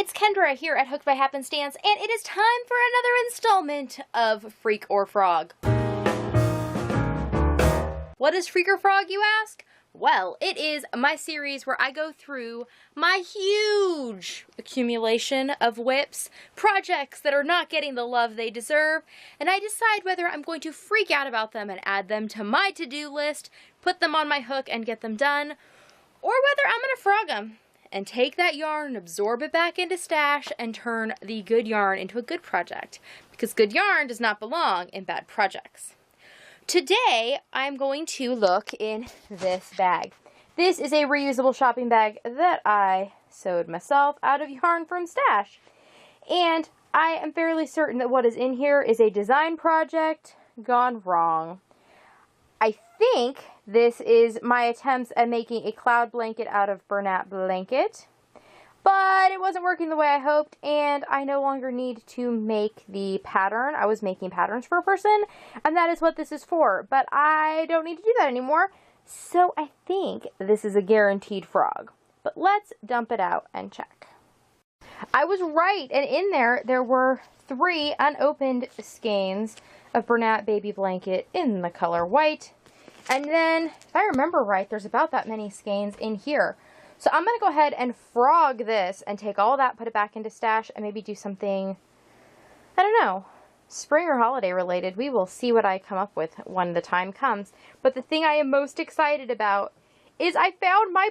it's Kendra here at Hooked by Happenstance, and it is time for another installment of Freak or Frog. What is Freak or Frog, you ask? Well, it is my series where I go through my huge accumulation of whips, projects that are not getting the love they deserve, and I decide whether I'm going to freak out about them and add them to my to-do list, put them on my hook and get them done, or whether I'm going to frog them and take that yarn, absorb it back into stash, and turn the good yarn into a good project. Because good yarn does not belong in bad projects. Today, I'm going to look in this bag. This is a reusable shopping bag that I sewed myself out of yarn from stash. And I am fairly certain that what is in here is a design project gone wrong. I think this is my attempts at making a cloud blanket out of Bernat blanket, but it wasn't working the way I hoped, and I no longer need to make the pattern. I was making patterns for a person, and that is what this is for, but I don't need to do that anymore, so I think this is a guaranteed frog. But let's dump it out and check. I was right, and in there were 3 unopened skeins of Bernat baby blanket in the color white. And then, if I remember right, there's about that many skeins in here. So I'm going to go ahead and frog this and take all that, put it back into stash, and maybe do something, I don't know, spring or holiday related. We will see what I come up with when the time comes. But the thing I am most excited about is I found my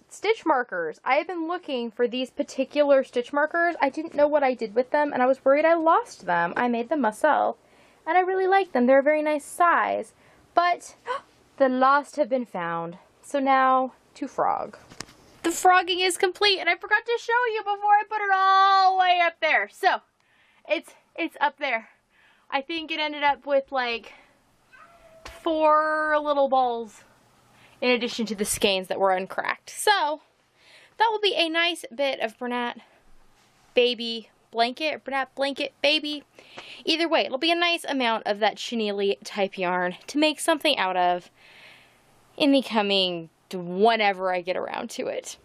stitch markers. I have been looking for these particular stitch markers. I didn't know what I did with them, and I was worried I lost them. I made them myself, and I really like them. They're a very nice size. But the lost have been found. So now to frog. The frogging is complete, and I forgot to show you before I put it all the way up there. So it's up there. I think it ended up with like 4 little balls in addition to the skeins that were uncracked. So that will be a nice bit of Bernat baby blanket, Bernat blanket baby. Either way, it'll be a nice amount of that chenille type yarn to make something out of in the coming whenever I get around to it.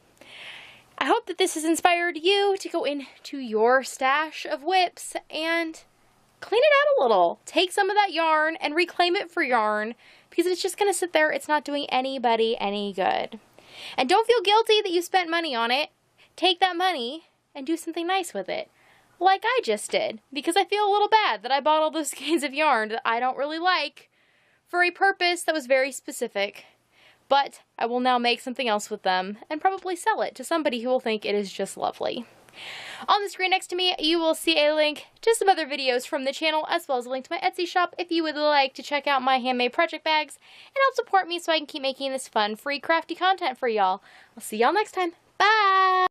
I hope that this has inspired you to go into your stash of whips and clean it out a little. Take some of that yarn and reclaim it for yarn, because it's just going to sit there. It's not doing anybody any good. And don't feel guilty that you spent money on it. Take that money and do something nice with it, like I just did, because I feel a little bad that I bought all those skeins of yarn that I don't really like for a purpose that was very specific. But I will now make something else with them and probably sell it to somebody who will think it is just lovely. On the screen next to me, you will see a link to some other videos from the channel, as well as a link to my Etsy shop if you would like to check out my handmade project bags and help support me so I can keep making this fun, free, crafty content for y'all. I'll see y'all next time. Bye!